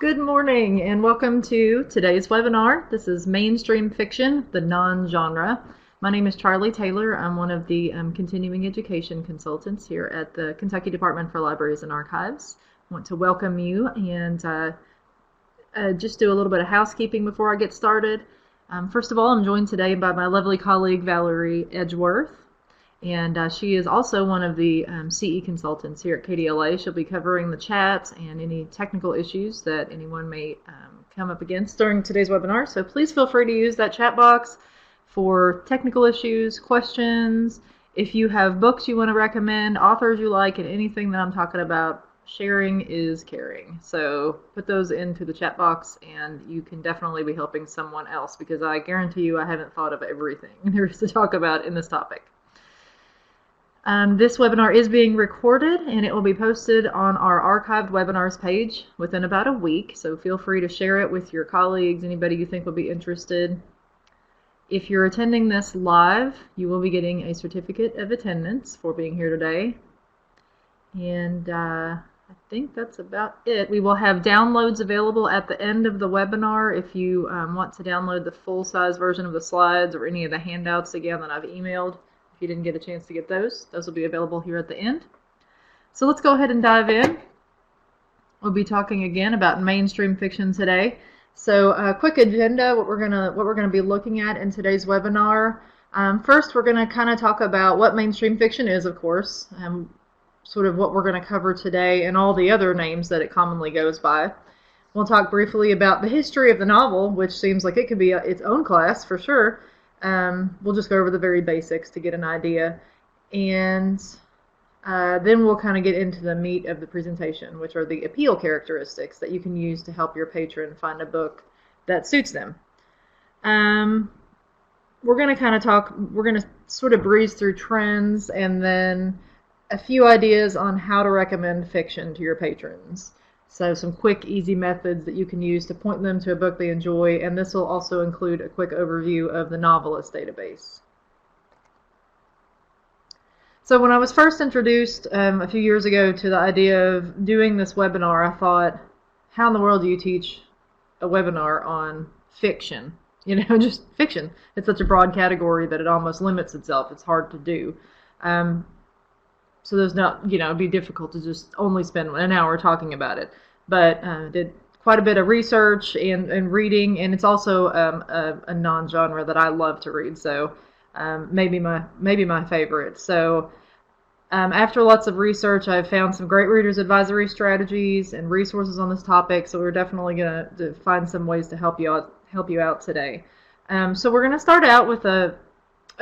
Good morning and welcome to today's webinar. This is Mainstream Fiction, the Non-Genre. My name is Charlie Taylor. I'm one of the continuing education consultants here at the Kentucky Department for Libraries and Archives. I want to welcome you and just do a little bit of housekeeping before I get started. First of all, I'm joined today by my lovely colleague Valerie Edgeworth. And she is also one of the CE consultants here at KDLA. She'll be covering the chat and any technical issues that anyone may come up against during today's webinar. So please feel free to use that chat box for technical issues, questions. If you have books you want to recommend, authors you like, and anything that I'm talking about, sharing is caring. So put those into the chat box and you can definitely be helping someone else, because I guarantee you I haven't thought of everything there is to talk about in this topic. This webinar is being recorded and it will be posted on our archived webinars page within about a week, so feel free to share it with your colleagues, anybody you think would be interested. If you're attending this live, you will be getting a certificate of attendance for being here today. And I think that's about it. We will have downloads available at the end of the webinar if you want to download the full-size version of the slides or any of the handouts again that I've emailed. If you didn't get a chance to get those will be available here at the end. So let's go ahead and dive in. We'll be talking again about mainstream fiction today. So a quick agenda, what we're gonna be looking at in today's webinar. First, we're gonna kind of talk about what mainstream fiction is, of course, sort of what we're going to cover today and all the other names that it commonly goes by. We'll talk briefly about the history of the novel, which seems like it could be its own class for sure. We'll just go over the very basics to get an idea, and then we'll kind of get into the meat of the presentation, which are the appeal characteristics that you can use to help your patron find a book that suits them. We're going to sort of breeze through trends and then a few ideas on how to recommend fiction to your patrons. So some quick, easy methods that you can use to point them to a book they enjoy, and this will also include a quick overview of the Novelist database. So when I was first introduced a few years ago to the idea of doing this webinar, I thought, how in the world do you teach a webinar on fiction? You know, just fiction. It's such a broad category that it almost limits itself. It's hard to do. So there's not, it'd be difficult to just only spend an hour talking about it. But did quite a bit of research and reading, and it's also a non-genre that I love to read. So maybe my favorite. So after lots of research, I've found some great readers' advisory strategies and resources on this topic. So we're definitely going to find some ways to help you out today. So we're going to start out with a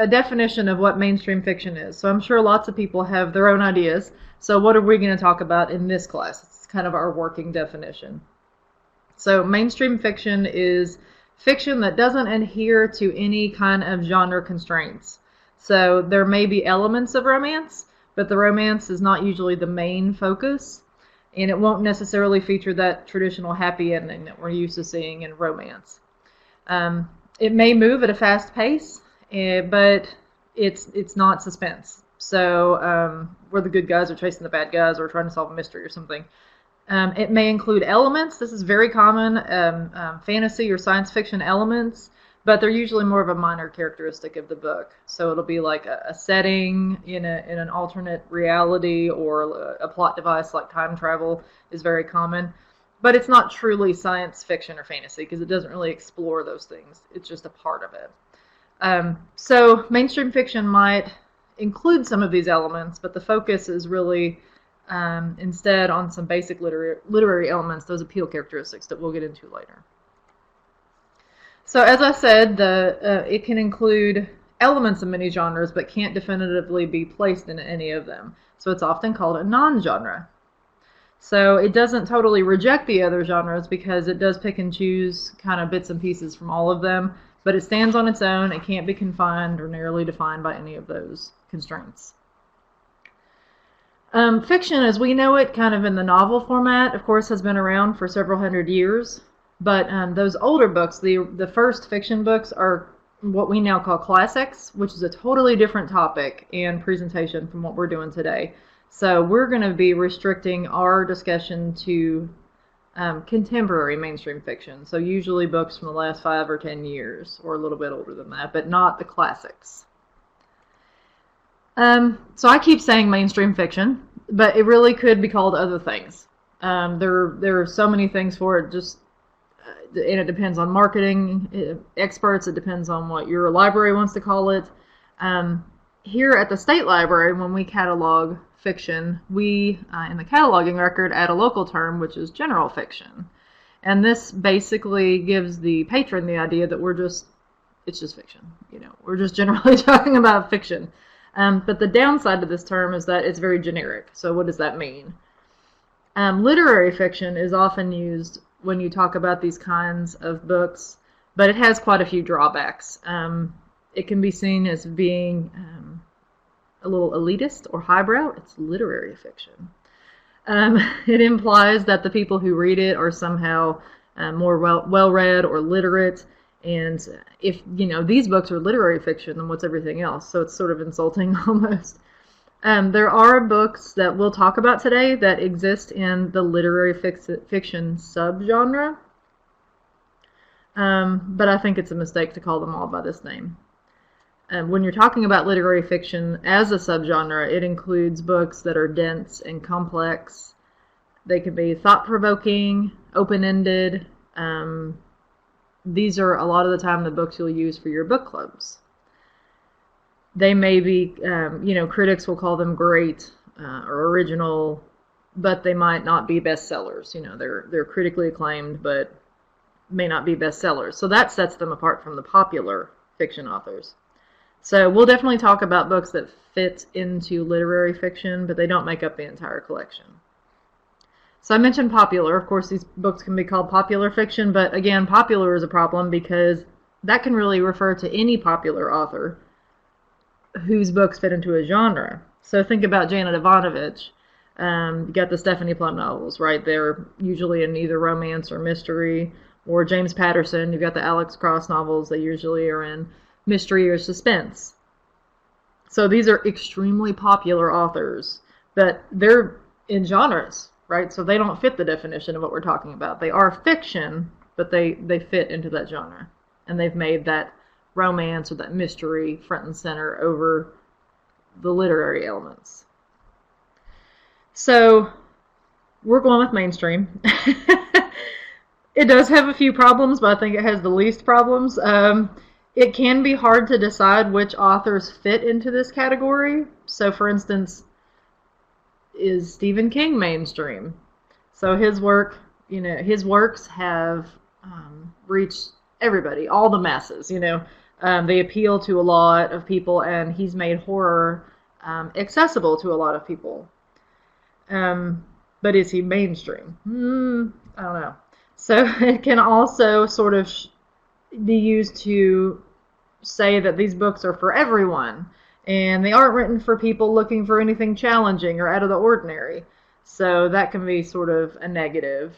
definition of what mainstream fiction is. So I'm sure lots of people have their own ideas. So what are we going to talk about in this class? It's kind of our working definition. So mainstream fiction is fiction that doesn't adhere to any kind of genre constraints. So there may be elements of romance, but the romance is not usually the main focus, and it won't necessarily feature that traditional happy ending that we're used to seeing in romance. It may move at a fast pace, but it's not suspense. So where the good guys are chasing the bad guys or trying to solve a mystery or something. It may include elements. This is very common, fantasy or science fiction elements, but they're usually more of a minor characteristic of the book. So it'll be like a setting in an alternate reality, or a plot device like time travel is very common. But it's not truly science fiction or fantasy because it doesn't really explore those things. It's just a part of it. So mainstream fiction might include some of these elements, but the focus is really instead on some basic literary elements, those appeal characteristics that we'll get into later. So as I said, it can include elements of many genres, but can't definitively be placed in any of them. So it's often called a non-genre. So it doesn't totally reject the other genres because it does pick and choose kind of bits and pieces from all of them, but it stands on its own. It can't be confined or narrowly defined by any of those constraints. Fiction, as we know it, kind of in the novel format, of course, has been around for several hundred years. But those older books, the first fiction books, are what we now call classics, which is a totally different topic and presentation from what we're doing today. So we're going to be restricting our discussion to contemporary mainstream fiction. So usually books from the last 5 or 10 years, or a little bit older than that, but not the classics. So I keep saying mainstream fiction, but it really could be called other things. There are so many things for it, just and it depends on marketing experts. It depends on what your library wants to call it. Here at the state library, when we catalog fiction, we, in the cataloging record, add a local term, which is general fiction. And this basically gives the patron the idea that it's just fiction. We're just generally talking about fiction. But the downside to this term is that it's very generic. So what does that mean? Literary fiction is often used when you talk about these kinds of books, but it has quite a few drawbacks. It can be seen as being a little elitist or highbrow. It's literary fiction. It implies that the people who read it are somehow more well-read or literate, and if these books are literary fiction, then what's everything else? So it's sort of insulting almost. There are books that we'll talk about today that exist in the literary fiction subgenre, but I think it's a mistake to call them all by this name. When you're talking about literary fiction as a subgenre, it includes books that are dense and complex. They can be thought-provoking, open-ended. These are a lot of the time the books you'll use for your book clubs. They may be, critics will call them great or original, but they might not be bestsellers. They're critically acclaimed, but may not be bestsellers. So that sets them apart from the popular fiction authors. So we'll definitely talk about books that fit into literary fiction, but they don't make up the entire collection. So I mentioned popular. Of course, these books can be called popular fiction, but again, popular is a problem because that can really refer to any popular author whose books fit into a genre. So think about Janet Ivanovich. You got the Stephanie Plum novels, right? They're usually in either romance or mystery. Or James Patterson, you've got the Alex Cross novels. They usually are in mystery or suspense. So these are extremely popular authors, but they're in genres, right? So they don't fit the definition of what we're talking about. They are fiction, but they fit into that genre. And they've made that romance or that mystery front and center over the literary elements. So we're going with mainstream. It does have a few problems, but I think it has the least problems. It can be hard to decide which authors fit into this category. So for instance, is Stephen King mainstream? So his works have reached everybody, all the masses, They appeal to a lot of people, and he's made horror accessible to a lot of people. But is he mainstream? I don't know. So it can also sort of be used to say that these books are for everyone, and they aren't written for people looking for anything challenging or out of the ordinary. So that can be sort of a negative.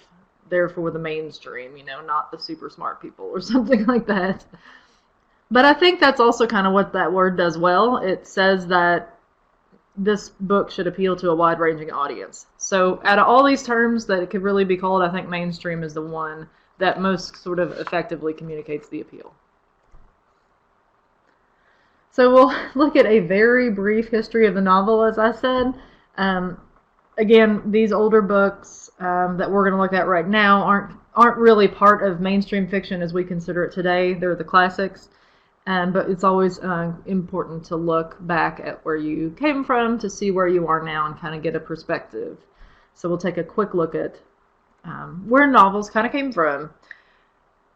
They're for the mainstream, not the super smart people or something like that. But I think that's also kind of what that word does well. It says that this book should appeal to a wide-ranging audience. So out of all these terms that it could really be called, I think mainstream is the one that most sort of effectively communicates the appeal. So we'll look at a very brief history of the novel, as I said. Again, these older books that we're going to look at right now aren't really part of mainstream fiction as we consider it today. They're the classics. But it's always important to look back at where you came from to see where you are now and kind of get a perspective. So we'll take a quick look at where novels kind of came from.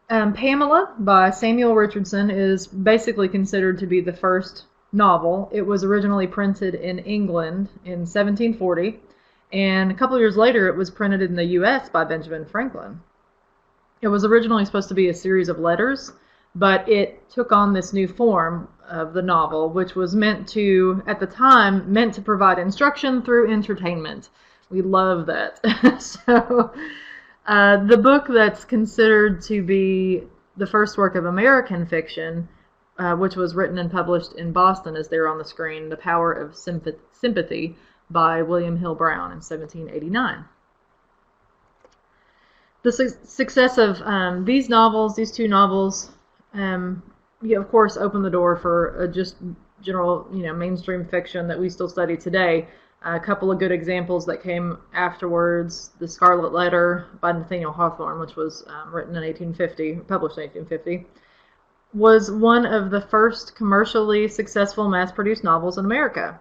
Pamela by Samuel Richardson is basically considered to be the first novel. It was originally printed in England in 1740, and a couple years later it was printed in the U.S. by Benjamin Franklin. It was originally supposed to be a series of letters, but it took on this new form of the novel, which was meant to provide instruction through entertainment. We love that. So the book that's considered to be the first work of American fiction, which was written and published in Boston, is there on the screen, The Power of Sympathy by William Hill Brown in 1789. The success of these two novels, of course, opened the door for just general, mainstream fiction that we still study today. A couple of good examples that came afterwards: The Scarlet Letter by Nathaniel Hawthorne, which was written in 1850, published in 1850, was one of the first commercially successful mass-produced novels in America.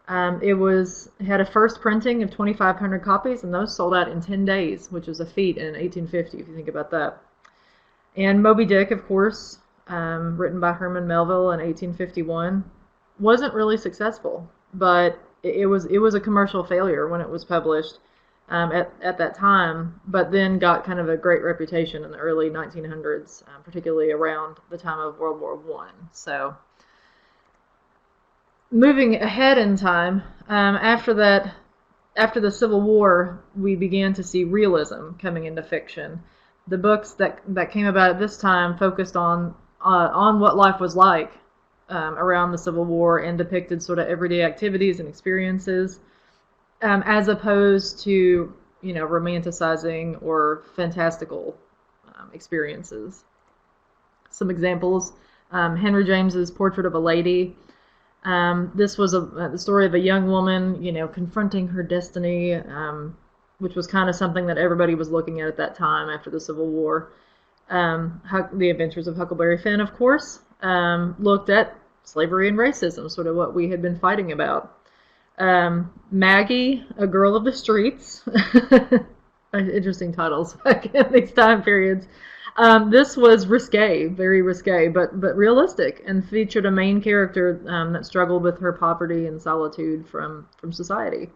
It had a first printing of 2,500 copies, and those sold out in 10 days, which was a feat in 1850, if you think about that. And Moby Dick, of course, written by Herman Melville in 1851, wasn't really successful, but it was a commercial failure when it was published at that time, but then got kind of a great reputation in the early 1900s, particularly around the time of World War I. So, moving ahead in time, after the Civil War, we began to see realism coming into fiction. The books that came about at this time focused on what life was like around the Civil War and depicted sort of everyday activities and experiences, as opposed to romanticizing or fantastical experiences. Some examples: Henry James's Portrait of a Lady. This was the story of a young woman, confronting her destiny, which was kind of something that everybody was looking at that time after the Civil War. The Adventures of Huckleberry Finn, of course, looked at slavery and racism, sort of what we had been fighting about. Maggie, A Girl of the Streets. Interesting titles back in these time periods. This was risque, very risque, but realistic, and featured a main character that struggled with her poverty and solitude from society.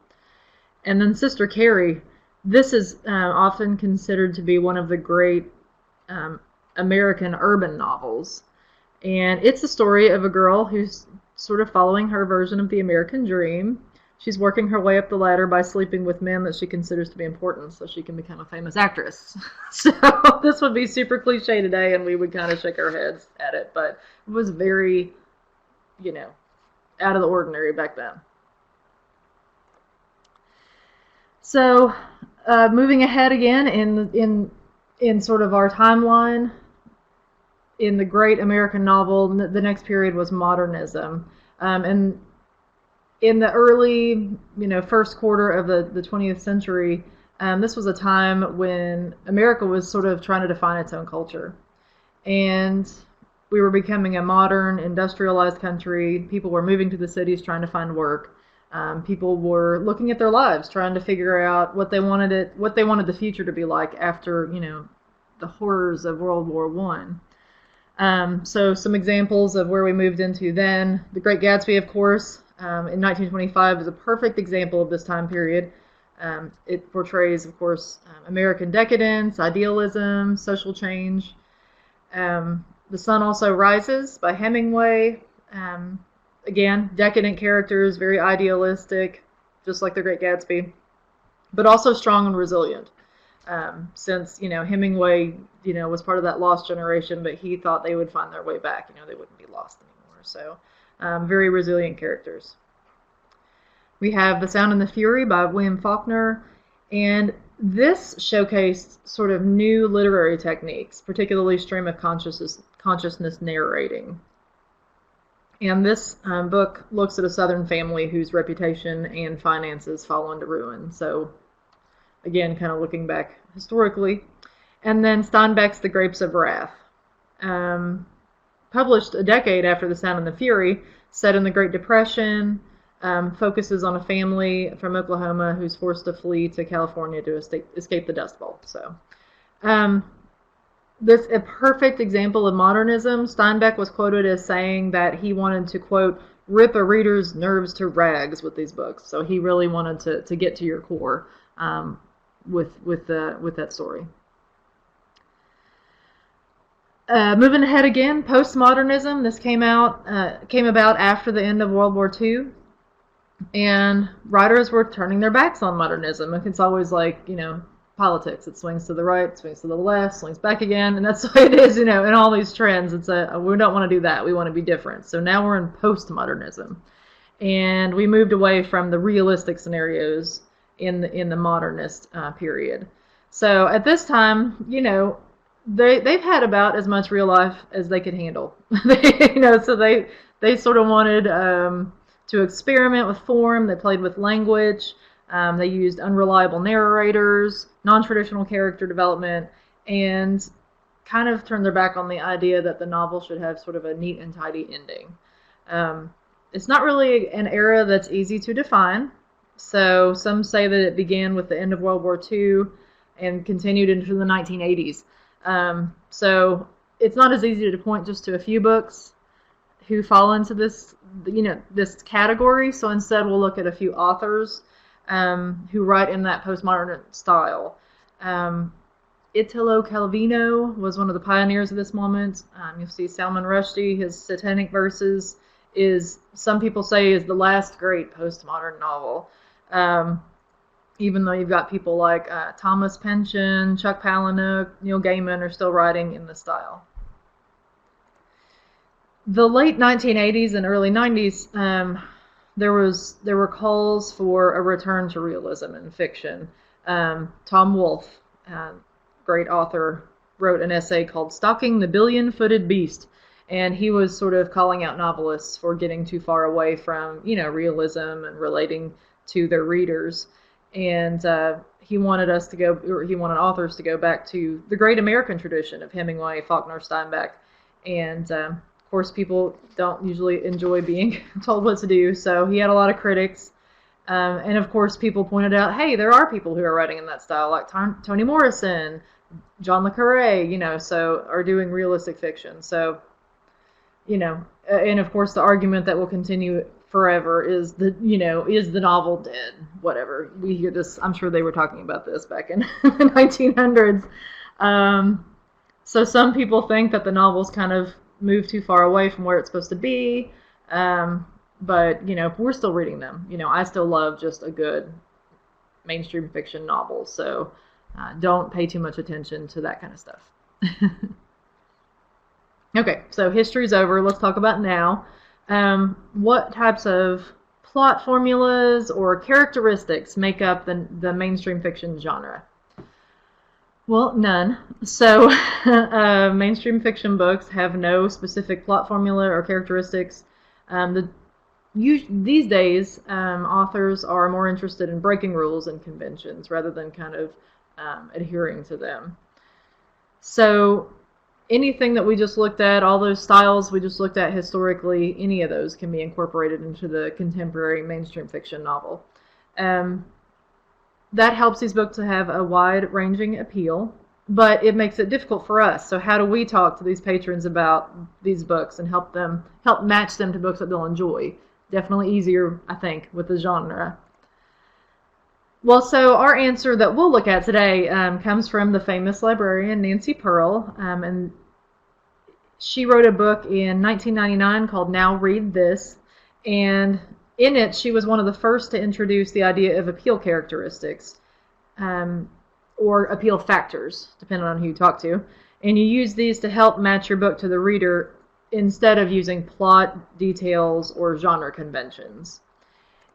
And then Sister Carrie. This is often considered to be one of the great American urban novels. And it's a story of a girl who's sort of following her version of the American dream. She's working her way up the ladder by sleeping with men that she considers to be important so she can become a famous actress. So this would be super cliche today, and we would kind of shake our heads at it, but it was very, out of the ordinary back then. So moving ahead again in sort of our timeline, in the great American novel, the next period was Modernism. And in the early, first quarter of the 20th century, this was a time when America was sort of trying to define its own culture. And we were becoming a modern, industrialized country. People were moving to the cities trying to find work. People were looking at their lives, trying to figure out what they wanted the future to be like after, the horrors of World War I. So some examples of where we moved into then: The Great Gatsby, of course, in 1925 is a perfect example of this time period. It portrays, of course, American decadence, idealism, social change. The Sun Also Rises by Hemingway. Again, decadent characters, very idealistic, just like The Great Gatsby, but also strong and resilient. Since, Hemingway, was part of that lost generation, but he thought they would find their way back, they wouldn't be lost anymore. So, very resilient characters. We have The Sound and the Fury by William Faulkner, and this showcased sort of new literary techniques, particularly stream of consciousness narrating. And this book looks at a Southern family whose reputation and finances fall into ruin. So, again, kind of looking back historically. And then Steinbeck's The Grapes of Wrath, published a decade after The Sound and the Fury, set in the Great Depression, focuses on a family from Oklahoma who's forced to flee to California to escape the Dust Bowl. So, this is a perfect example of modernism. Steinbeck was quoted as saying that he wanted to, quote, rip a reader's nerves to rags with these books. So he really wanted to get to your core with that story. Moving ahead again, postmodernism. This came about after the end of World War II, and writers were turning their backs on modernism. It's always like, politics. It swings to the right, swings to the left, swings back again, and that's the way it is, in all these trends. We don't want to do that. We want to be different. So now we're in postmodernism, and we moved away from the realistic scenarios in the modernist period. So at this time, they've had about as much real life as they could handle. So they sort of wanted to experiment with form. They played with language. They used unreliable narrators, non-traditional character development, and kind of turned their back on the idea that the novel should have sort of a neat and tidy ending. It's not really an era that's easy to define. So some say that it began with the end of World War II and continued into the 1980s. So it's not as easy to point just to a few books who fall into this, this category. So instead, we'll look at a few authors who write in that postmodern style. Italo Calvino was one of the pioneers of this moment. You'll see Salman Rushdie, his Satanic Verses is, some people say, is the last great postmodern novel. Even though you've got people like Thomas Pynchon, Chuck Palahniuk, Neil Gaiman are still writing in this style. The late 1980s and early 90s, there were calls for a return to realism in fiction. Tom Wolfe, great author, wrote an essay called "Stalking the Billion-Footed Beast," and he was sort of calling out novelists for getting too far away from, realism and relating to their readers. And he wanted authors to go back to the great American tradition of Hemingway, Faulkner, Steinbeck. And of course, people don't usually enjoy being told what to do, so he had a lot of critics. And of course, people pointed out, hey, there are people who are writing in that style, like Toni Morrison, John le Carré, so are doing realistic fiction. So, and of course, the argument that will continue forever is is the novel dead? Whatever. We hear this. I'm sure they were talking about this back in the 1900s. So some people think that the novel's kind of moved too far away from where it's supposed to be. But we're still reading them. I still love just a good mainstream fiction novel. So don't pay too much attention to that kind of stuff. Okay, so history's over. Let's talk about now. What types of plot formulas or characteristics make up the mainstream fiction genre? Well, none. So mainstream fiction books have no specific plot formula or characteristics. These days, authors are more interested in breaking rules and conventions rather than kind of adhering to them. So anything that we just looked at, all those styles we just looked at historically, any of those can be incorporated into the contemporary mainstream fiction novel. That helps these books to have a wide-ranging appeal, but it makes it difficult for us. So how do we talk to these patrons about these books and help match them to books that they'll enjoy? Definitely easier, I think, with the genre. Well, so our answer that we'll look at today comes from the famous librarian Nancy Pearl, and she wrote a book in 1999 called Now Read This, and in it she was one of the first to introduce the idea of appeal characteristics, or appeal factors, depending on who you talk to, and you use these to help match your book to the reader instead of using plot, details, or genre conventions.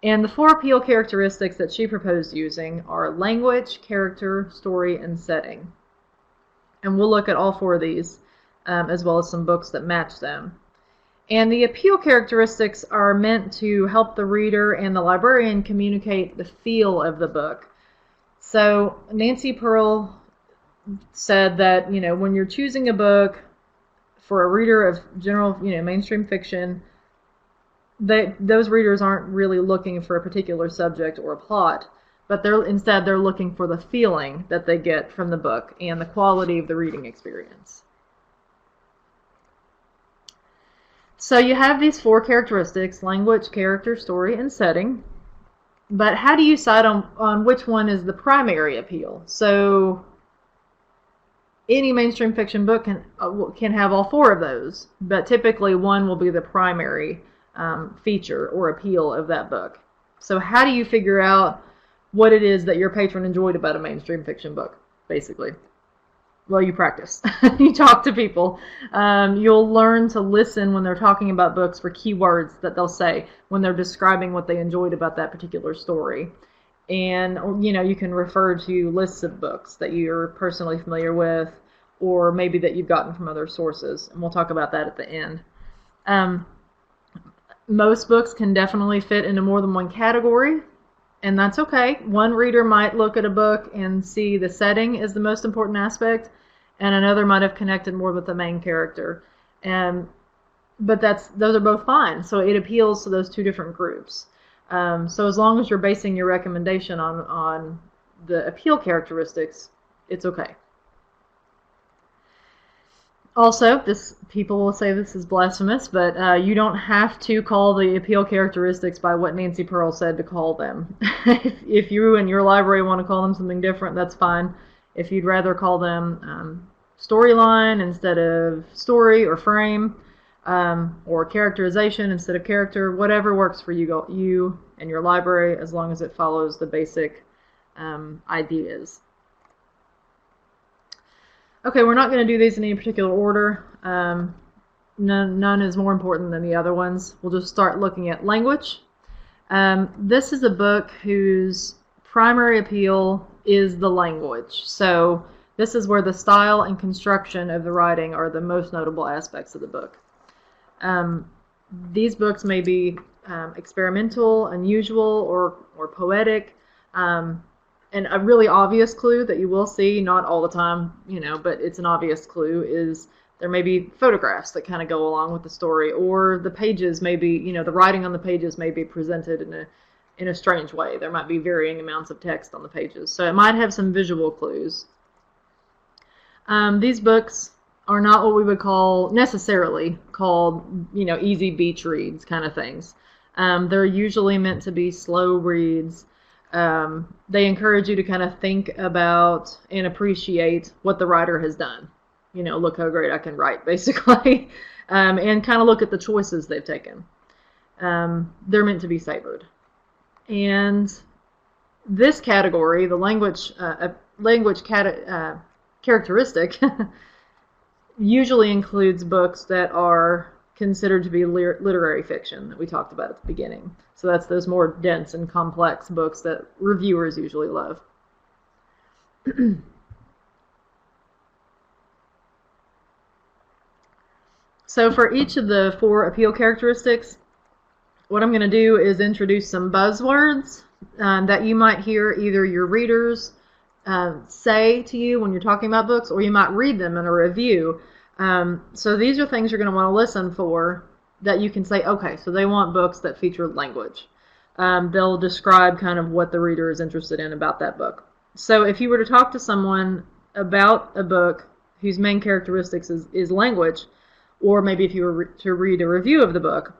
And the 4 appeal characteristics that she proposed using are language, character, story, and setting. And we'll look at all 4 of these, as well as some books that match them. And the appeal characteristics are meant to help the reader and the librarian communicate the feel of the book. So Nancy Pearl said that, when you're choosing a book for a reader of general, mainstream fiction, those readers aren't really looking for a particular subject or a plot, but instead they're looking for the feeling that they get from the book and the quality of the reading experience. So you have these 4 characteristics: language, character, story, and setting. But how do you decide on which one is the primary appeal? So any mainstream fiction book can have all 4 of those, but typically one will be the primary feature or appeal of that book. So how do you figure out what it is that your patron enjoyed about a mainstream fiction book, basically? Well, you practice. You talk to people. You'll learn to listen when they're talking about books for keywords that they'll say when they're describing what they enjoyed about that particular story. And you can refer to lists of books that you're personally familiar with, or maybe that you've gotten from other sources, and we'll talk about that at the end. Um, most books can definitely fit into more than one category, and that's okay. One reader might look at a book and see the setting as the most important aspect, and another might have connected more with the main character. But those are both fine. So it appeals to those two different groups. So as long as you're basing your recommendation on the appeal characteristics, it's okay. Also, people will say this is blasphemous, but you don't have to call the appeal characteristics by what Nancy Pearl said to call them. If you and your library want to call them something different, that's fine. If you'd rather call them storyline instead of story or frame, or characterization instead of character, whatever works for you and your library, as long as it follows the basic ideas. Okay, we're not going to do these in any particular order. None is more important than the other ones. We'll just start looking at language. This is a book whose primary appeal is the language. So this is where the style and construction of the writing are the most notable aspects of the book. These books may be experimental, unusual, or poetic. And a really obvious clue that you will see, not all the time, but it's an obvious clue, is there may be photographs that kind of go along with the story, or the pages may be, the writing on the pages may be presented in a strange way. There might be varying amounts of text on the pages, so it might have some visual clues. These books are not what we would necessarily call, easy beach reads kind of things. They're usually meant to be slow reads. They encourage you to kind of think about and appreciate what the writer has done. Look how great I can write, basically, and kind of look at the choices they've taken. They're meant to be savored. And this category, the language characteristic, usually includes books that are considered to be literary fiction that we talked about at the beginning. So that's those more dense and complex books that reviewers usually love. So for each of the 4 appeal characteristics, what I'm going to do is introduce some buzzwords that you might hear either your readers say to you when you're talking about books, or you might read them in a review. So these are things you're going to want to listen for that you can say, okay, so they want books that feature language. They'll describe kind of what the reader is interested in about that book. So if you were to talk to someone about a book whose main characteristics is language, or maybe if you were to read a review of the book,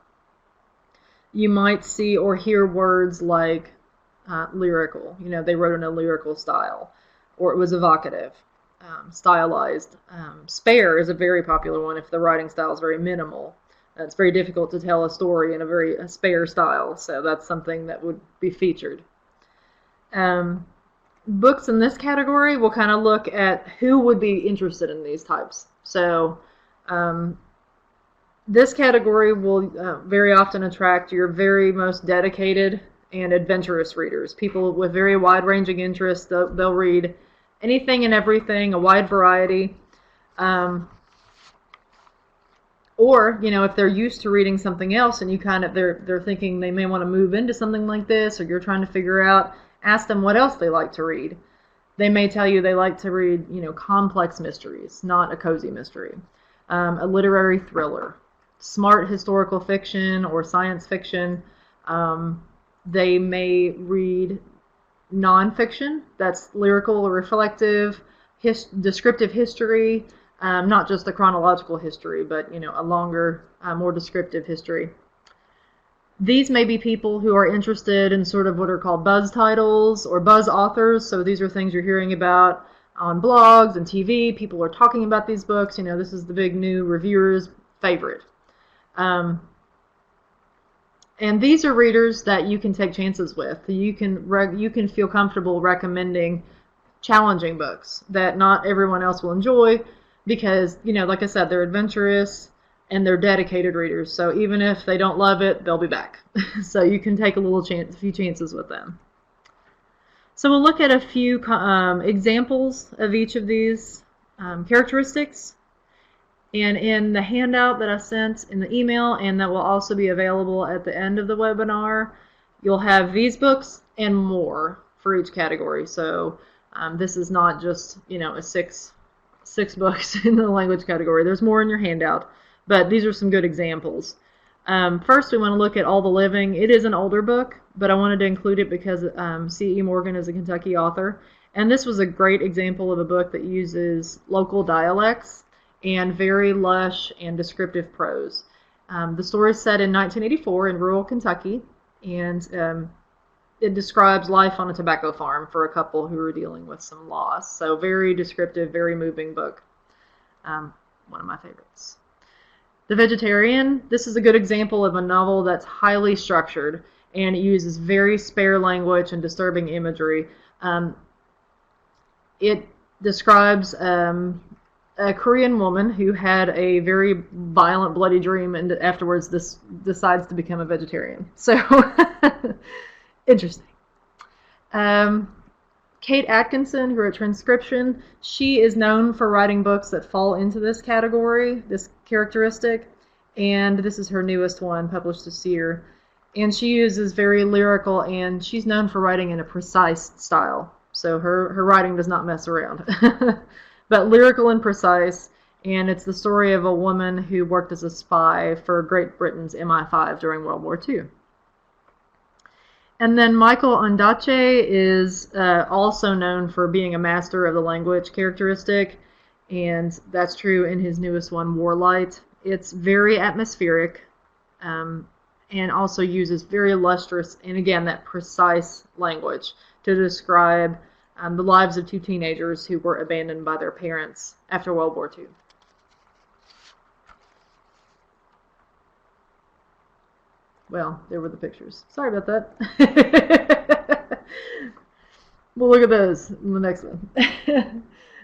you might see or hear words like lyrical. They wrote in a lyrical style, or it was evocative. Stylized. Spare is a very popular one if the writing style is very minimal. It's very difficult to tell a story in a spare style, so that's something that would be featured. Books in this category will kind of look at who would be interested in these types. So this category will very often attract your very most dedicated and adventurous readers, people with very wide-ranging interests. They'll read anything and everything, a wide variety. Or, if they're used to reading something else and they're thinking they may want to move into something like this, or you're trying to figure out, ask them what else they like to read. They may tell you they like to read, complex mysteries, not a cozy mystery. A literary thriller, smart historical fiction or science fiction. They may read nonfiction, that's lyrical or reflective, descriptive history, not just the chronological history, but a longer, more descriptive history. These may be people who are interested in sort of what are called buzz titles or buzz authors. So these are things you're hearing about on blogs and TV. People are talking about these books. This is the big new reviewer's favorite. And these are readers that you can take chances with. You can feel comfortable recommending challenging books that not everyone else will enjoy because, like I said, they're adventurous and they're dedicated readers. So even if they don't love it, they'll be back. So you can take a few chances with them. So we'll look at a few examples of each of these characteristics. And in the handout that I sent in the email, and that will also be available at the end of the webinar, you'll have these books and more for each category. So this is not just, a six books in the language category. There's more in your handout, but these are some good examples. First, we want to look at All the Living. It is an older book, but I wanted to include it because C.E. Morgan is a Kentucky author. And this was a great example of a book that uses local dialects and very lush and descriptive prose. The story is set in 1984 in rural Kentucky, and it describes life on a tobacco farm for a couple who are dealing with some loss. So very descriptive, very moving book. One of my favorites. The Vegetarian. This is a good example of a novel that's highly structured, and it uses very spare language and disturbing imagery. It describes a Korean woman who had a very violent, bloody dream, and afterwards decides to become a vegetarian. So, interesting. Kate Atkinson, who wrote Transcription, she is known for writing books that fall into this category, this characteristic, and this is her newest one, published this year. And she uses very lyrical, and she's known for writing in a precise style. So her writing does not mess around. But lyrical and precise, and it's the story of a woman who worked as a spy for Great Britain's MI5 during World War II. And then Michael Ondaatje is also known for being a master of the language characteristic, and that's true in his newest one, Warlight. It's very atmospheric, and also uses very lustrous, and again, that precise language to describe the lives of two teenagers who were abandoned by their parents after World War II. Well, there were the pictures. Sorry about that. We'll look at those in the next one.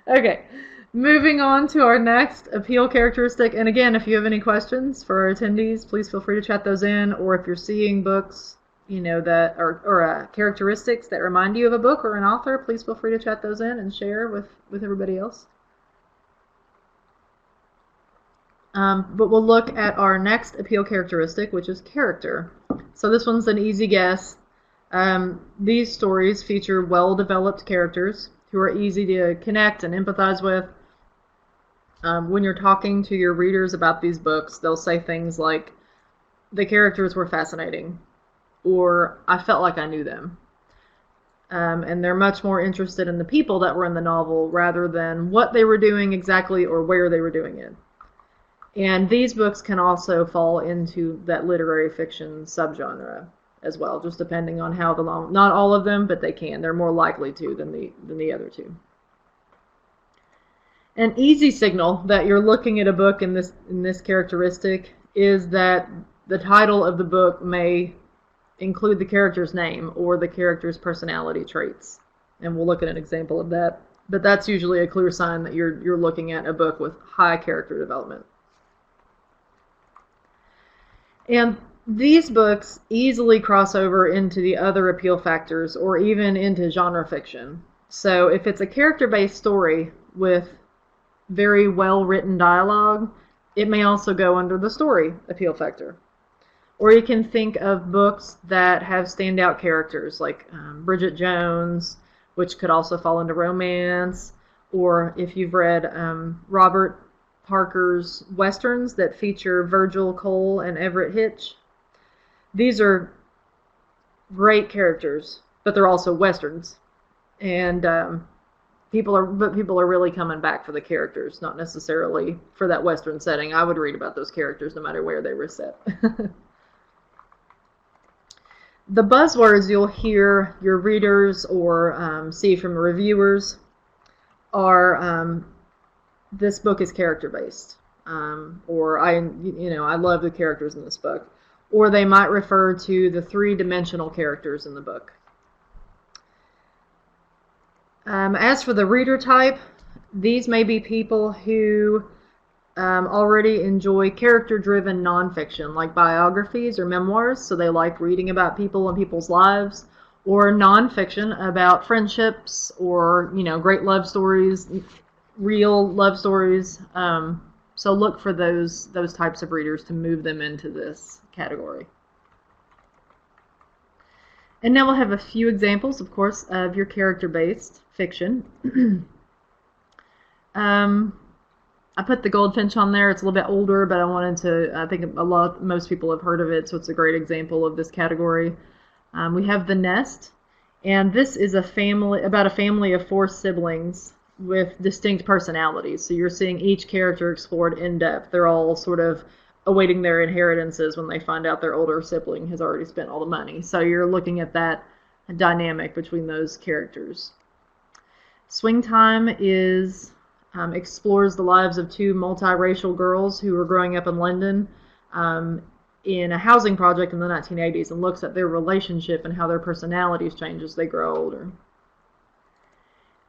Okay, moving on to our next appeal characteristic. And again, if you have any questions for our attendees, please feel free to chat those in. Or if you're seeing books, that or characteristics that remind you of a book or an author, please feel free to chat those in and share with everybody else. But we'll look at our next appeal characteristic, which is character. So this one's an easy guess. These stories feature well-developed characters who are easy to connect and empathize with. When you're talking to your readers about these books, they'll say things like, the characters were fascinating, or I felt like I knew them. And they're much more interested in the people that were in the novel rather than what they were doing exactly or where they were doing it. And these books can also fall into that literary fiction subgenre as well, just depending on how not all of them, but they can. They're more likely to than the other two. An easy signal that you're looking at a book in this characteristic is that the title of the book may include the character's name or the character's personality traits. And we'll look at an example of that. But that's usually a clear sign that you're looking at a book with high character development. And these books easily cross over into the other appeal factors or even into genre fiction. So if it's a character-based story with very well-written dialogue, it may also go under the story appeal factor. Or you can think of books that have standout characters like Bridget Jones, which could also fall into romance. Or if you've read Robert Parker's Westerns that feature Virgil Cole and Everett Hitch. These are great characters, but they're also Westerns. And people are really coming back for the characters, not necessarily for that Western setting. I would read about those characters no matter where they were set. The buzzwords you'll hear your readers or see from reviewers are this book is character-based, or I love the characters in this book, or they might refer to the three-dimensional characters in the book. As for the reader type, these may be people who already enjoy character-driven nonfiction, like biographies or memoirs, so they like reading about people and people's lives, or nonfiction about friendships or, great love stories, real love stories. So look for those types of readers to move them into this category. And now we'll have a few examples, of course, of your character-based fiction. I put The Goldfinch on there. It's a little bit older, but I think most people have heard of it, so it's a great example of this category. We have The Nest, and this is about a family of 4 siblings with distinct personalities. So you're seeing each character explored in depth. They're all sort of awaiting their inheritances when they find out their older sibling has already spent all the money. So you're looking at that dynamic between those characters. Swing Time explores the lives of 2 multiracial girls who were growing up in London in a housing project in the 1980s, and looks at their relationship and how their personalities change as they grow older.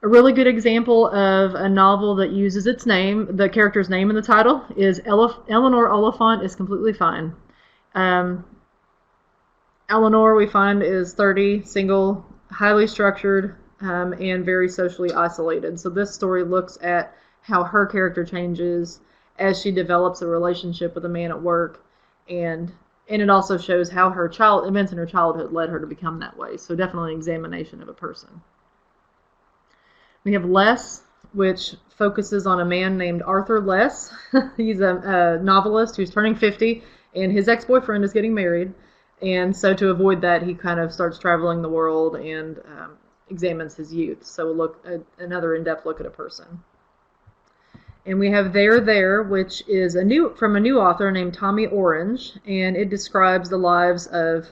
A really good example of a novel that uses the character's name in the title, is Eleanor Oliphant is Completely Fine. Eleanor, we find, is 30, single, highly structured, and very socially isolated. So this story looks at how her character changes as she develops a relationship with a man at work, and it also shows how events in her childhood led her to become that way. So definitely an examination of a person. We have Less, which focuses on a man named Arthur Less. He's a novelist who's turning 50, and his ex-boyfriend is getting married. And so to avoid that, he kind of starts traveling the world and examines his youth. So we'll look at another in-depth look at a person. And we have There, which is from a new author named Tommy Orange, and it describes the lives of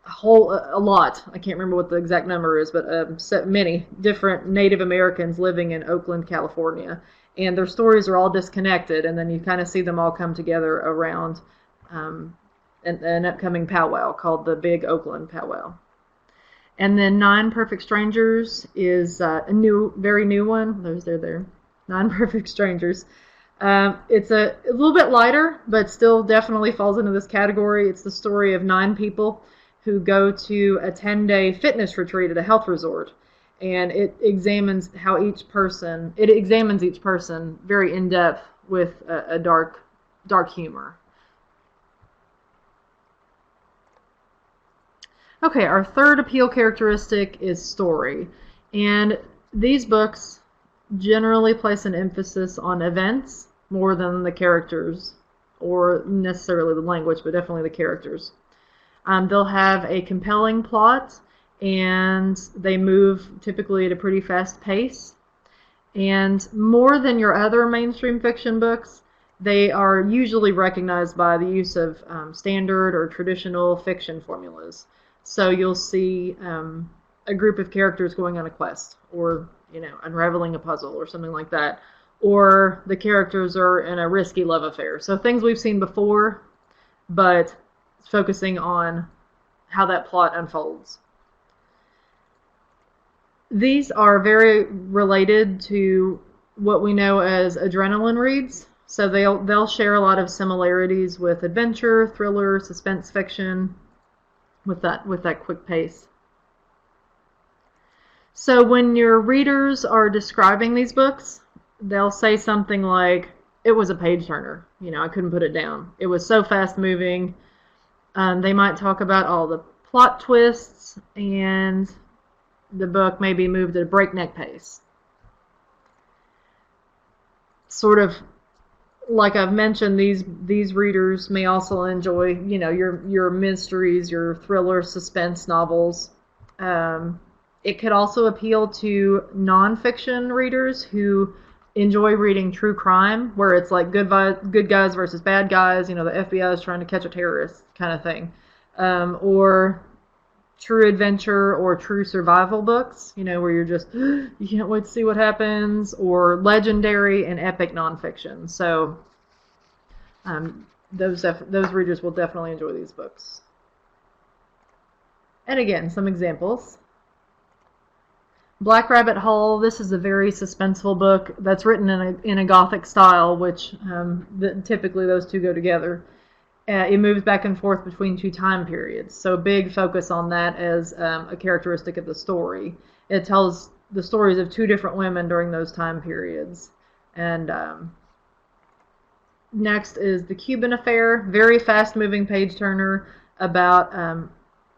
a lot. I can't remember what the exact number is, but many different Native Americans living in Oakland, California. And their stories are all disconnected, and then you kind of see them all come together around an upcoming powwow called the Big Oakland Powwow. And then 9 Perfect Strangers is a very new one. They're there. 9 Perfect Strangers. It's a little bit lighter, but still definitely falls into this category. It's the story of 9 people who go to a 10-day fitness retreat at a health resort, and it examines each person very in depth with a dark humor. Okay, our third appeal characteristic is story, and these books generally place an emphasis on events more than the characters, or necessarily the language, but definitely the characters. They'll have a compelling plot, and they move typically at a pretty fast pace. And more than your other mainstream fiction books, they are usually recognized by the use of standard or traditional fiction formulas. So you'll see a group of characters going on a quest, or unraveling a puzzle or something like that. Or the characters are in a risky love affair. So things we've seen before, but focusing on how that plot unfolds. These are very related to what we know as adrenaline reads. So they'll share a lot of similarities with adventure, thriller, suspense fiction, with that quick pace. So when your readers are describing these books, they'll say something like, "It was a page turner. I couldn't put it down. It was so fast moving." They might talk about all the plot twists, and the book maybe moved at a breakneck pace. Sort of like I've mentioned, these readers may also enjoy, your mysteries, your thriller, suspense novels. It could also appeal to nonfiction readers who enjoy reading true crime, where it's like good guys versus bad guys. The FBI is trying to catch a terrorist kind of thing, or true adventure or true survival books. Where you're just you can't wait to see what happens, or legendary and epic nonfiction. So those readers will definitely enjoy these books. And again, some examples. Black Rabbit Hole, this is a very suspenseful book that's written in a Gothic style, which typically those two go together. it moves back and forth between two time periods. So big focus on that as a characteristic of the story. It tells the stories of two different women during those time periods. And next is The Cuban Affair, very fast-moving page-turner about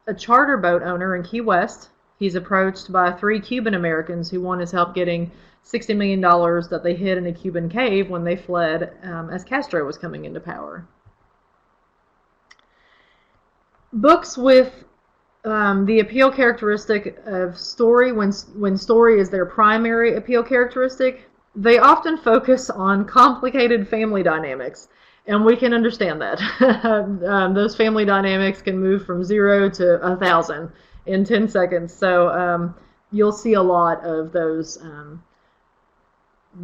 a charter boat owner in Key West. He's approached by 3 Cuban Americans who want his help getting $60 million that they hid in a Cuban cave when they fled as Castro was coming into power. Books with the appeal characteristic of story, when story is their primary appeal characteristic, they often focus on complicated family dynamics, and we can understand that. Those family dynamics can move from 0 to 1,000 in 10 seconds. So you'll see a lot of those.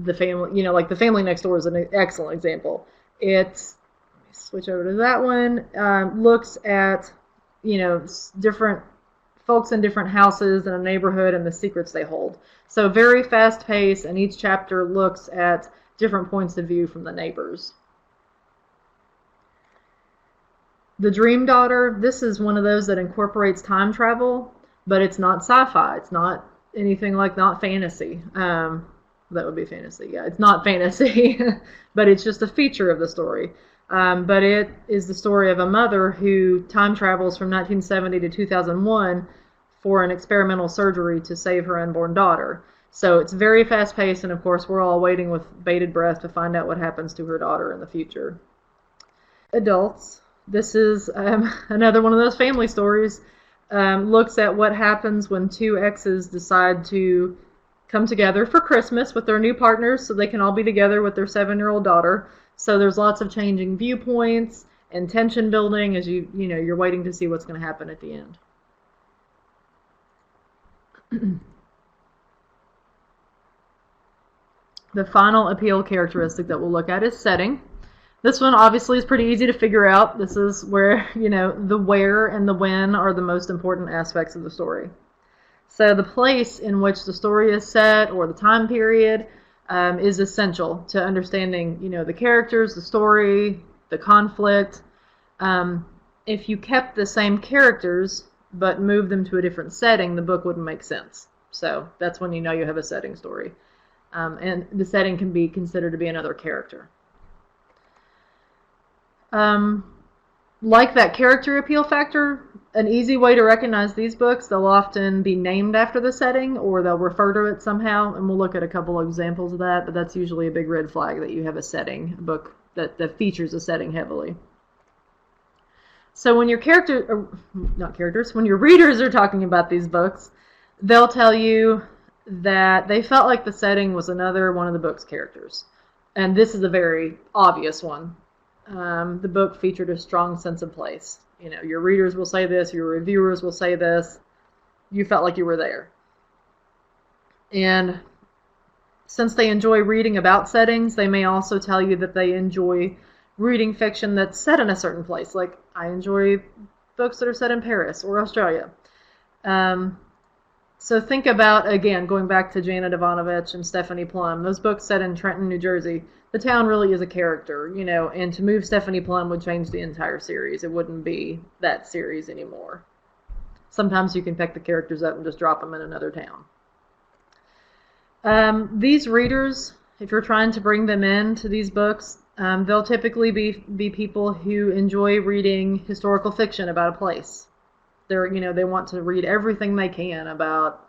The family, like The Family Next Door is an excellent example. Let me switch over to that one. Looks at different folks in different houses in a neighborhood and the secrets they hold. So very fast paced, and each chapter looks at different points of view from the neighbors. The Dream Daughter, this is one of those that incorporates time travel, but it's not sci-fi. It's not anything like, not fantasy. That would be fantasy, yeah. It's not fantasy, but it's just a feature of the story. But it is the story of a mother who time travels from 1970 to 2001 for an experimental surgery to save her unborn daughter. So it's very fast-paced, and of course we're all waiting with bated breath to find out what happens to her daughter in the future. Adults, this is another one of those family stories. Looks at what happens when 2 exes decide to come together for Christmas with their new partners so they can all be together with their 7-year-old daughter. So there's lots of changing viewpoints and tension building as you're waiting to see what's going to happen at the end. The final appeal characteristic that we'll look at is setting. This one obviously is pretty easy to figure out. This is where, the where and the when are the most important aspects of the story. So the place in which the story is set, or the time period, is essential to understanding, the characters, the story, the conflict. If you kept the same characters but moved them to a different setting, the book wouldn't make sense. So that's when you know you have a setting story. And the setting can be considered to be another character. Like that character appeal factor, an easy way to recognize these books, they'll often be named after the setting, or they'll refer to it somehow, and we'll look at a couple of examples of that, but that's usually a big red flag that you have a setting, a book that features a setting heavily. So when your when your readers are talking about these books, they'll tell you that they felt like the setting was another one of the book's characters. And this is a very obvious one. The book featured a strong sense of place. Your readers will say this, your reviewers will say this. You felt like you were there. And since they enjoy reading about settings, they may also tell you that they enjoy reading fiction that's set in a certain place. Like, I enjoy books that are set in Paris or Australia. So think about, again, going back to Janet Ivanovich and Stephanie Plum, those books set in Trenton, New Jersey. The town really is a character, and to move Stephanie Plum would change the entire series. It wouldn't be that series anymore. Sometimes you can pick the characters up and just drop them in another town. These readers, if you're trying to bring them into these books, they'll typically be people who enjoy reading historical fiction about a place. They want to read everything they can about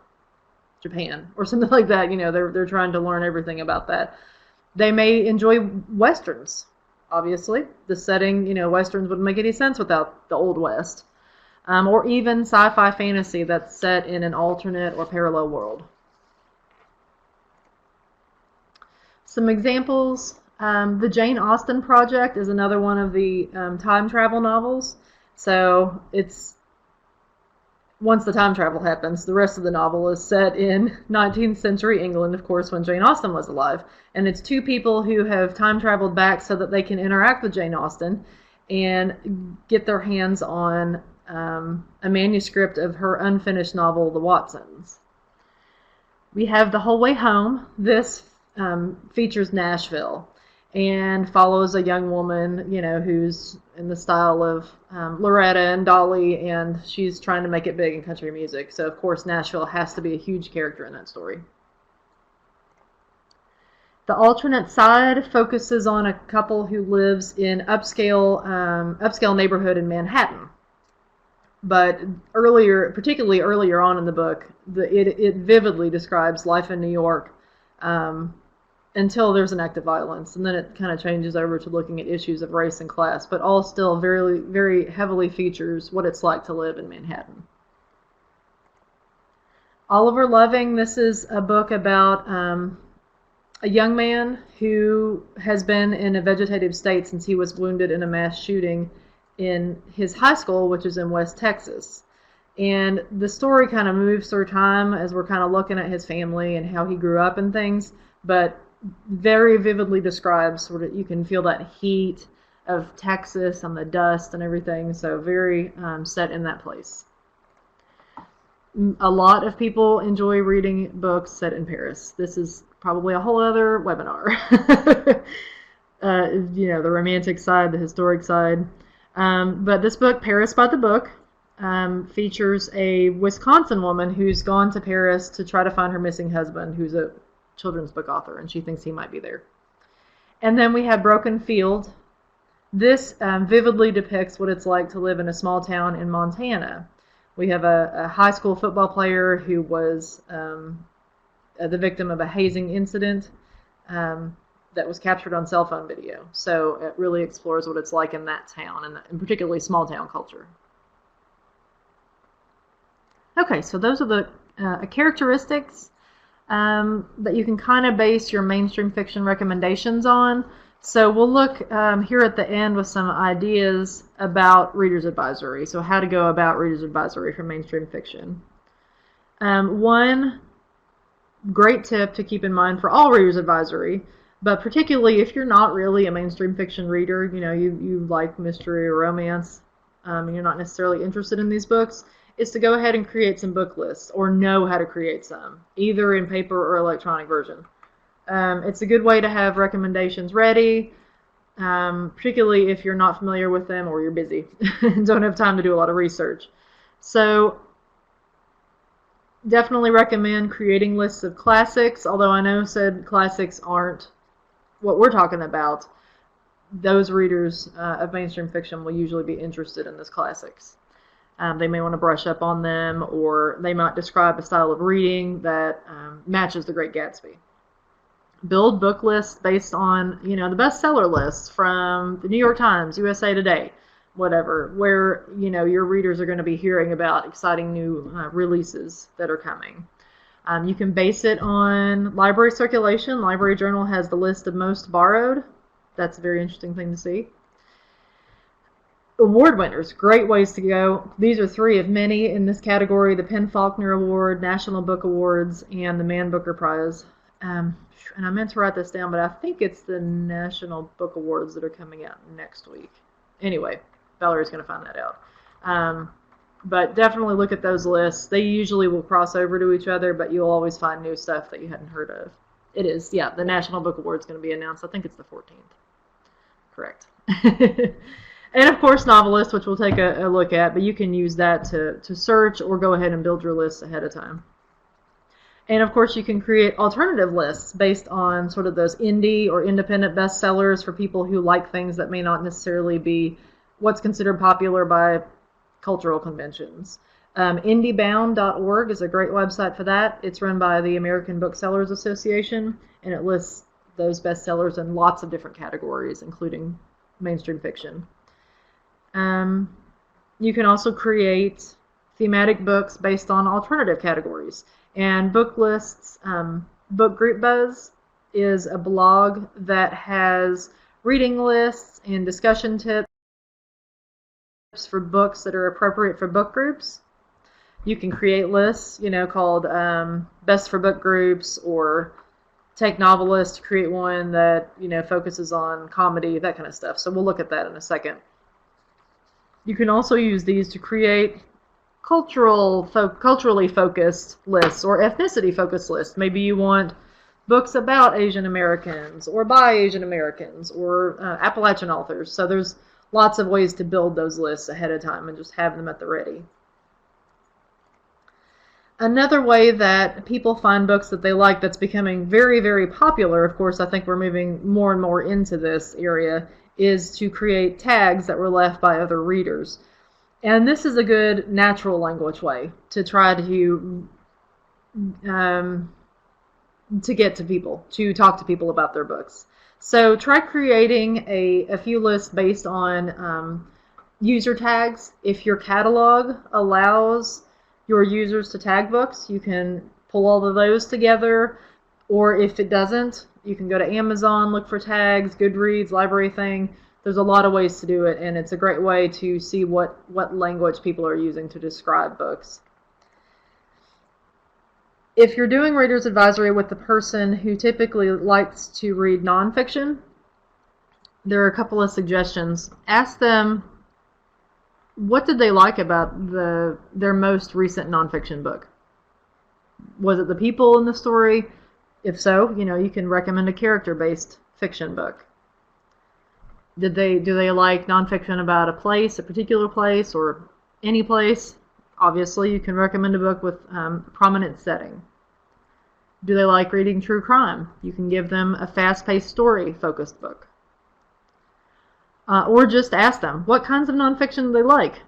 Japan or something like that. They're trying to learn everything about that. They may enjoy Westerns, obviously. The setting, Westerns wouldn't make any sense without the Old West. Or even sci-fi fantasy that's set in an alternate or parallel world. Some examples. The Jane Austen Project is another one of the time travel novels. So once the time travel happens, the rest of the novel is set in 19th century England, of course, when Jane Austen was alive. And it's 2 people who have time traveled back so that they can interact with Jane Austen and get their hands on a manuscript of her unfinished novel, The Watsons. We have The Whole Way Home. This features Nashville. and follows a young woman, who's in the style of Loretta and Dolly, and she's trying to make it big in country music. So, of course, Nashville has to be a huge character in that story. The alternate side focuses on a couple who lives in upscale neighborhood in Manhattan. But particularly earlier on in the book, it vividly describes life in New York until there's an act of violence, and then it kind of changes over to looking at issues of race and class, but all still very, very heavily features what it's like to live in Manhattan. Oliver Loving, this is a book about a young man who has been in a vegetative state since he was wounded in a mass shooting in his high school, which is in West Texas. And the story kind of moves through time as we're kind of looking at his family and how he grew up and things, but very vividly describes sort of, you can feel that heat of Texas and the dust and everything, so very set in that place. A lot of people enjoy reading books set in Paris. This is probably a whole other webinar. The romantic side, the historic side. But this book, Paris by the Book, features a Wisconsin woman who's gone to Paris to try to find her missing husband, who's a children's book author, and she thinks he might be there. And then we have Broken Field. This vividly depicts what it's like to live in a small town in Montana. We have a high school football player who was the victim of a hazing incident that was captured on cell phone video. So it really explores what it's like in that town, and particularly small town culture. Okay, so those are the characteristics that you can kind of base your mainstream fiction recommendations on. So we'll look here at the end with some ideas about Reader's Advisory. So how to go about Reader's Advisory for mainstream fiction. One great tip to keep in mind for all Reader's Advisory, but particularly if you're not really a mainstream fiction reader, you like mystery or romance, and you're not necessarily interested in these books, is to go ahead and create some book lists, or know how to create some, either in paper or electronic version. It's a good way to have recommendations ready, particularly if you're not familiar with them or you're busy and don't have time to do a lot of research. So definitely recommend creating lists of classics, although I know said classics aren't what we're talking about. Those readers of mainstream fiction will usually be interested in those classics. They may want to brush up on them, or they might describe a style of reading that matches The Great Gatsby. Build book lists based on, the bestseller lists from the New York Times, USA Today, whatever, where, your readers are going to be hearing about exciting new releases that are coming. You can base it on library circulation. Library Journal has the list of most borrowed. That's a very interesting thing to see. Award winners, great ways to go. These are three of many in this category: the Penn Faulkner Award, National Book Awards, and the Man Booker Prize. And I meant to write this down, but I think it's the National Book Awards that are coming out next week. Anyway, Valerie's going to find that out. But definitely look at those lists. They usually will cross over to each other, but you'll always find new stuff that you hadn't heard of. It is, the National Book Award is going to be announced. I think it's the 14th. Correct. And of course, Novelist, which we'll take a look at, but you can use that to search or go ahead and build your lists ahead of time. And of course, you can create alternative lists based on sort of those indie or independent bestsellers for people who like things that may not necessarily be what's considered popular by cultural conventions. Indiebound.org is a great website for that. It's run by the American Booksellers Association, and it lists those bestsellers in lots of different categories, including mainstream fiction. You can also create thematic books based on alternative categories. And book lists, Book Group Buzz is a blog that has reading lists and discussion tips for books that are appropriate for book groups. You can create lists, called Best for Book Groups, or take Novelist to create one that, focuses on comedy, that kind of stuff. So we'll look at that in a second. You can also use these to create culturally focused lists or ethnicity focused lists. Maybe you want books about Asian Americans or by Asian Americans or Appalachian authors. So there's lots of ways to build those lists ahead of time and just have them at the ready. Another way that people find books that they like that's becoming very, very popular, of course, I think we're moving more and more into this area, is to create tags that were left by other readers. And this is a good natural language way to try to get to people, to talk to people about their books. So try creating a few lists based on user tags. If your catalog allows your users to tag books, you can pull all of those together. Or if it doesn't, you can go to Amazon, look for tags, Goodreads, Library Thing. There's a lot of ways to do it, and it's a great way to see what language people are using to describe books. If you're doing Reader's Advisory with the person who typically likes to read nonfiction, there are a couple of suggestions. Ask them, what did they like about their most recent nonfiction book? Was it the people in the story? If so, you can recommend a character-based fiction book. Do they like nonfiction about a place, a particular place, or any place? Obviously, you can recommend a book with a prominent setting. Do they like reading true crime? You can give them a fast-paced story-focused book. Or just ask them, what kinds of nonfiction do they like?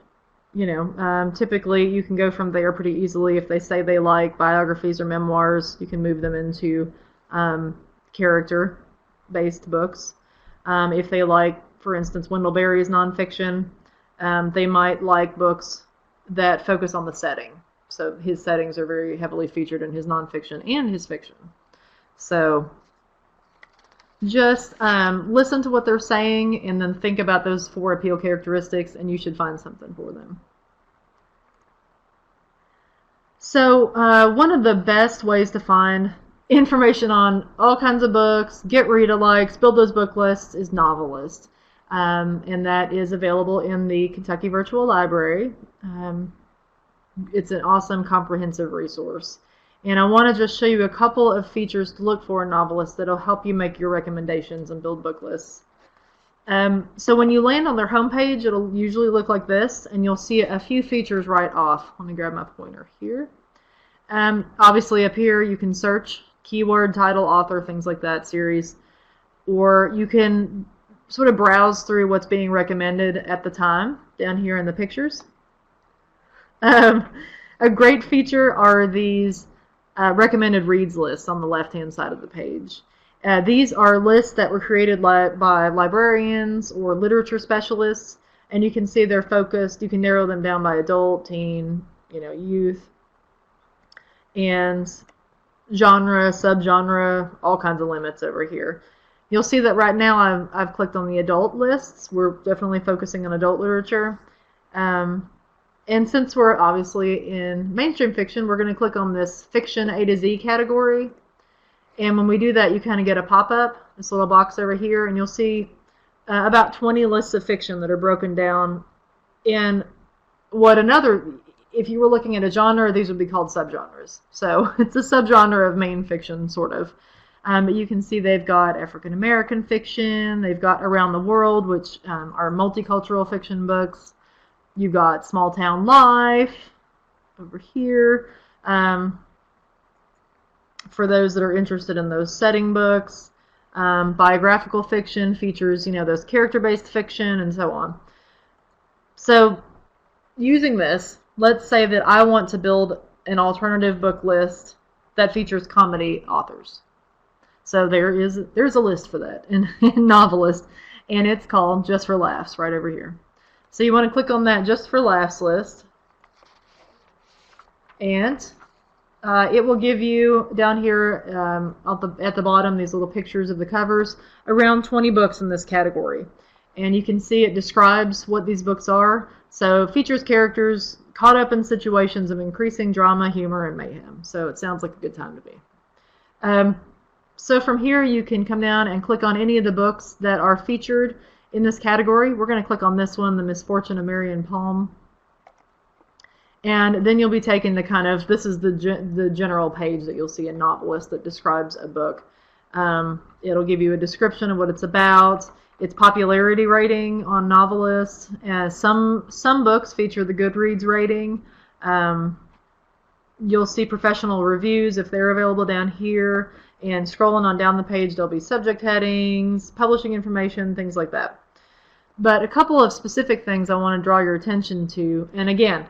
Typically you can go from there pretty easily. If they say they like biographies or memoirs, you can move them into character-based books. If they like, for instance, Wendell Berry's nonfiction, they might like books that focus on the setting. So his settings are very heavily featured in his nonfiction and his fiction. So just listen to what they're saying and then think about those 4 appeal characteristics, and you should find something for them. So one of the best ways to find information on all kinds of books, get read-alikes, build those book lists, is Novelist. And that is available in the Kentucky Virtual Library. It's an awesome comprehensive resource. And I want to just show you a couple of features to look for in Novelist that'll help you make your recommendations and build book lists. So when you land on their homepage, it'll usually look like this, and you'll see a few features right off. Let me grab my pointer here. Obviously up here you can search keyword, title, author, things like that, series, or you can sort of browse through what's being recommended at the time down here in the pictures. A great feature are these recommended reads lists on the left-hand side of the page. These are lists that were created by librarians or literature specialists, and you can see they're focused. You can narrow them down by adult, teen, youth, and genre, subgenre, all kinds of limits over here. You'll see that right now I've clicked on the adult lists. We're definitely focusing on adult literature. And since we're obviously in mainstream fiction, we're going to click on this fiction A to Z category. And when we do that, you kind of get a pop-up, this little box over here, and you'll see about 20 lists of fiction that are broken down in if you were looking at a genre, these would be called subgenres. So it's a subgenre of main fiction, sort of. But you can see they've got African American fiction, they've got Around the World, which are multicultural fiction books. You've got Small Town Life over here. For those that are interested in those setting books. Biographical fiction features, those character-based fiction and so on. So using this, let's say that I want to build an alternative book list that features comedy authors. So there's a list for that in Novelist, and it's called Just for Laughs right over here. So you want to click on that Just for Laughs list, and it will give you down here at the bottom these little pictures of the covers, around 20 books in this category. And you can see it describes what these books are. So features characters caught up in situations of increasing drama, humor, and mayhem. So it sounds like a good time to be. So from here you can come down and click on any of the books that are featured in this category. We're going to click on this one, The Misfortune of Marion Palm. And then you'll be taken to kind of, this is the general page that you'll see in Novelist that describes a book. It'll give you a description of what it's about, its popularity rating on Novelist. Some books feature the Goodreads rating. You'll see professional reviews if they're available down here. And scrolling on down the page, there'll be subject headings, publishing information, things like that. But a couple of specific things I want to draw your attention to. And again,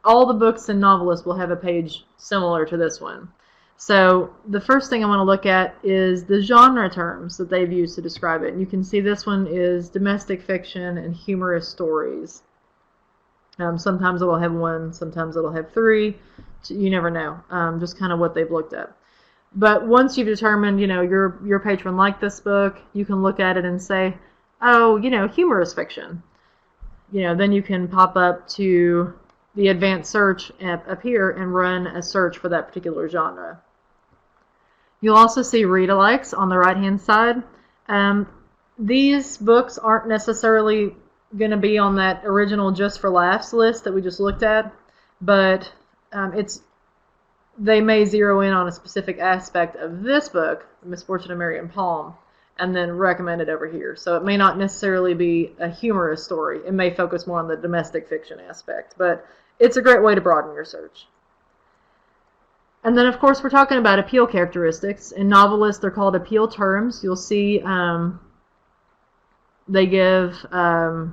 all the books in Novelist will have a page similar to this one. So the first thing I want to look at is the genre terms that they've used to describe it. And you can see this one is domestic fiction and humorous stories. Sometimes it'll have one, sometimes it'll have three. You never know, just kind of what they've looked at. But once you've determined, your patron liked this book, you can look at it and say, oh, humorous fiction. Then you can pop up to the advanced search up here and run a search for that particular genre. You'll also see read-alikes on the right-hand side. These books aren't necessarily going to be on that original Just for Laughs list that we just looked at, but they may zero in on a specific aspect of this book, The Misfortune of Marian Palm, and then recommend it over here. So it may not necessarily be a humorous story. It may focus more on the domestic fiction aspect, but it's a great way to broaden your search. And then, of course, we're talking about appeal characteristics. In Novelist, they're called appeal terms. You'll see they give a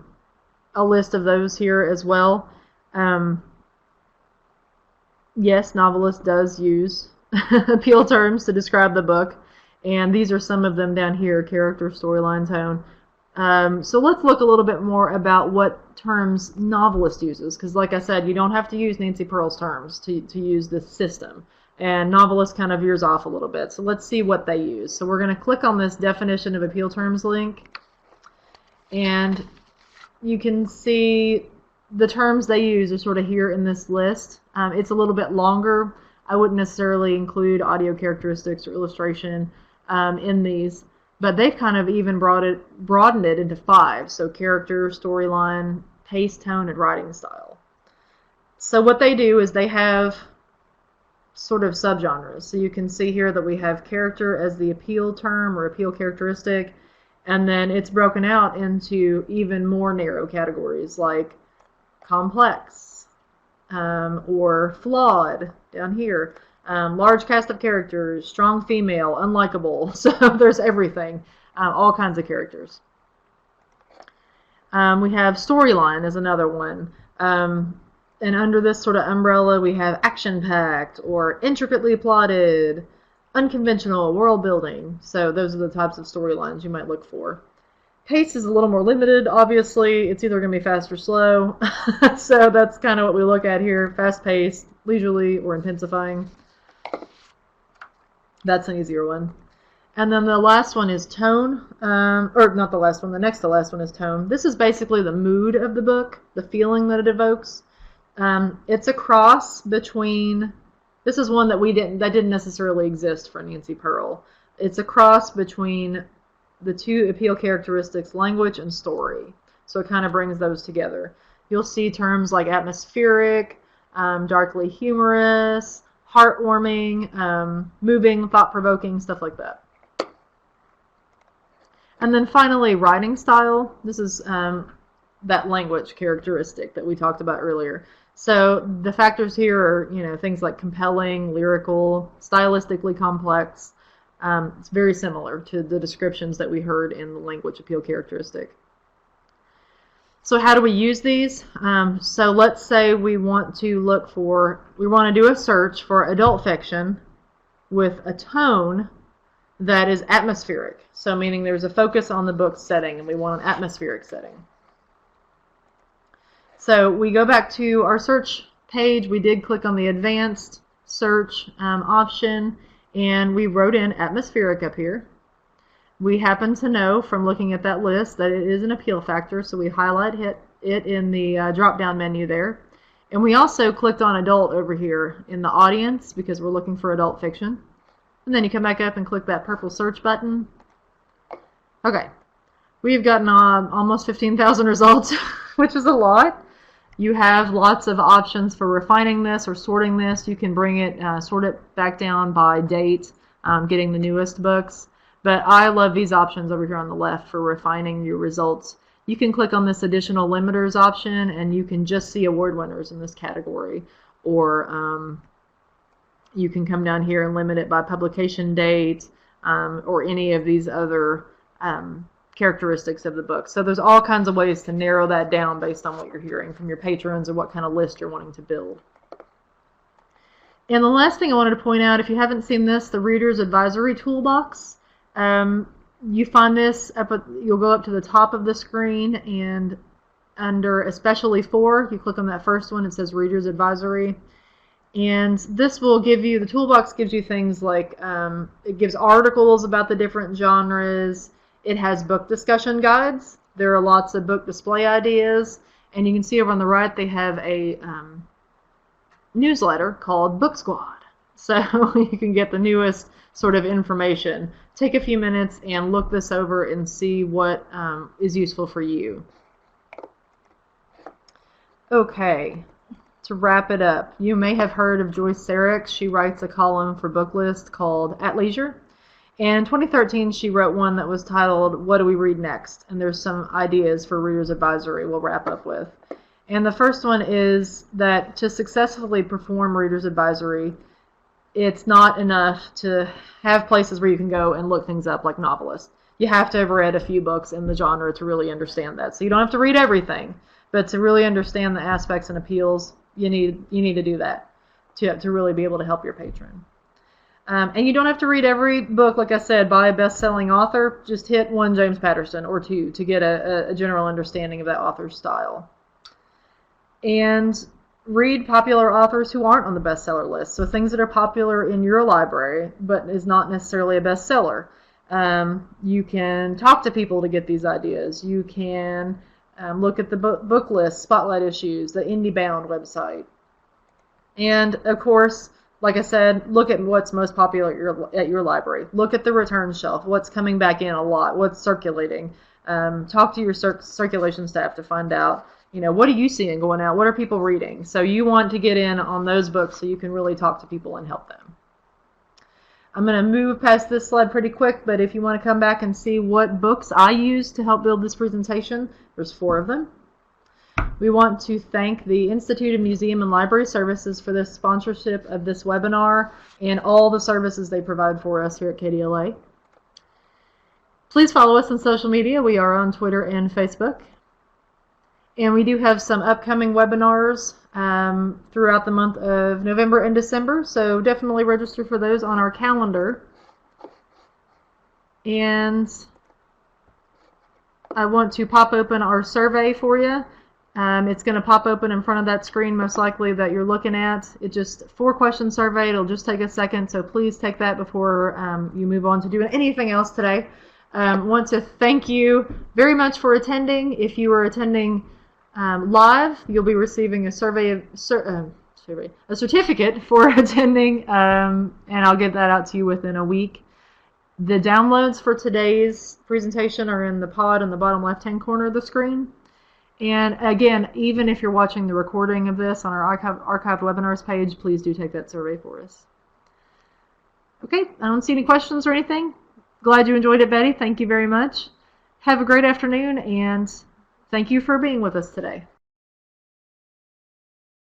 list of those here as well. Yes, Novelist does use appeal terms to describe the book. And these are some of them down here: character, storyline, tone. So let's look a little bit more about what terms Novelist uses, because like I said, you don't have to use Nancy Pearl's terms to use this system, and Novelist kind of veers off a little bit. So let's see what they use. So we're going to click on this definition of appeal terms link, and you can see the terms they use are sort of here in this list. It's a little bit longer. I wouldn't necessarily include audio characteristics or illustration in these. But they've kind of even broadened it into 5. So character, storyline, pace, tone, and writing style. So what they do is they have sort of subgenres. So you can see here that we have character as the appeal term or appeal characteristic. And then it's broken out into even more narrow categories like complex or flawed down here. Large cast of characters, strong female, unlikable. So there's everything, all kinds of characters. We have storyline as another one. And under this sort of umbrella, we have action-packed or intricately plotted, unconventional, world building. So those are the types of storylines you might look for. Pace is a little more limited, obviously. It's either going to be fast or slow. So that's kind of what we look at here: fast-paced, leisurely, or intensifying. That's an easier one. And then the last one is tone. Or not the last one, the next to last one is tone. This is basically the mood of the book, the feeling that it evokes. It's a cross between, this is one that didn't necessarily exist for Nancy Pearl. It's a cross between the two appeal characteristics, language and story. So it kind of brings those together. You'll see terms like atmospheric, darkly humorous, heartwarming, moving, thought-provoking, stuff like that. And then finally, writing style. This is that language characteristic that we talked about earlier. So the factors here are, things like compelling, lyrical, stylistically complex. It's very similar to the descriptions that we heard in the language appeal characteristic. So how do we use these? So let's say we want to do a search for adult fiction with a tone that is atmospheric. So meaning there's a focus on the book's setting, and we want an atmospheric setting. So we go back to our search page. We did click on the advanced search option, and we wrote in atmospheric up here. We happen to know from looking at that list that it is an appeal factor, so we highlight it in the drop-down menu there. And we also clicked on adult over here in the audience because we're looking for adult fiction. And then you come back up and click that purple search button. Okay, we've gotten almost 15,000 results, which is a lot. You have lots of options for refining this or sorting this. You can bring it, sort it back down by date, getting the newest books. But I love these options over here on the left for refining your results. You can click on this additional limiters option and you can just see award winners in this category. Or you can come down here and limit it by publication date, or any of these other characteristics of the book. So there's all kinds of ways to narrow that down based on what you're hearing from your patrons or what kind of list you're wanting to build. And the last thing I wanted to point out, if you haven't seen this, the Reader's Advisory Toolbox. You find this you'll go up to the top of the screen, and under Especially For, you click on that first one, it says Reader's Advisory. And this will give you, the toolbox gives you things like, it gives articles about the different genres. It has book discussion guides. There are lots of book display ideas. And you can see over on the right they have a newsletter called Book Squad. So you can get the newest sort of information. Take a few minutes and look this over and see what is useful for you. Okay, to wrap it up, you may have heard of Joyce Sarek. She writes a column for Booklist called At Leisure. In 2013, she wrote one that was titled, What Do We Read Next? And there's some ideas for Reader's Advisory we'll wrap up with. And the first one is that to successfully perform Reader's Advisory, it's not enough to have places where you can go and look things up like Novelist. You have to have read a few books in the genre to really understand that. So you don't have to read everything, but to really understand the aspects and appeals, you need to do that to really be able to help your patron. And you don't have to read every book, like I said, by a best-selling author. Just hit one James Patterson or two to get a general understanding of that author's style. And read popular authors who aren't on the bestseller list. So things that are popular in your library, but is not necessarily a bestseller. You can talk to people to get these ideas. You can look at the book list, spotlight issues, the IndieBound website. And, of course, like I said, look at what's most popular at your library. Look at the return shelf, what's coming back in a lot, what's circulating. Talk to your circulation staff to find out, what are you seeing going out? What are people reading? So you want to get in on those books so you can really talk to people and help them. I'm going to move past this slide pretty quick, but if you want to come back and see what books I used to help build this presentation, there's 4 of them. We want to thank the Institute of Museum and Library Services for this sponsorship of this webinar and all the services they provide for us here at KDLA. Please follow us on social media. We are on Twitter and Facebook. And we do have some upcoming webinars throughout the month of November and December, so definitely register for those on our calendar. And I want to pop open our survey for you. It's going to pop open in front of that screen most likely that you're looking at. It's just 4-question survey. It'll just take a second, so please take that before you move on to doing anything else today. Want to thank you very much for attending. If you are attending live, you'll be receiving a certificate for attending, and I'll get that out to you within a week. The downloads for today's presentation are in the pod in the bottom left-hand corner of the screen. And again, even if you're watching the recording of this on our archived webinars page, please do take that survey for us. Okay, I don't see any questions or anything. Glad you enjoyed it, Betty. Thank you very much. Have a great afternoon, and thank you for being with us today.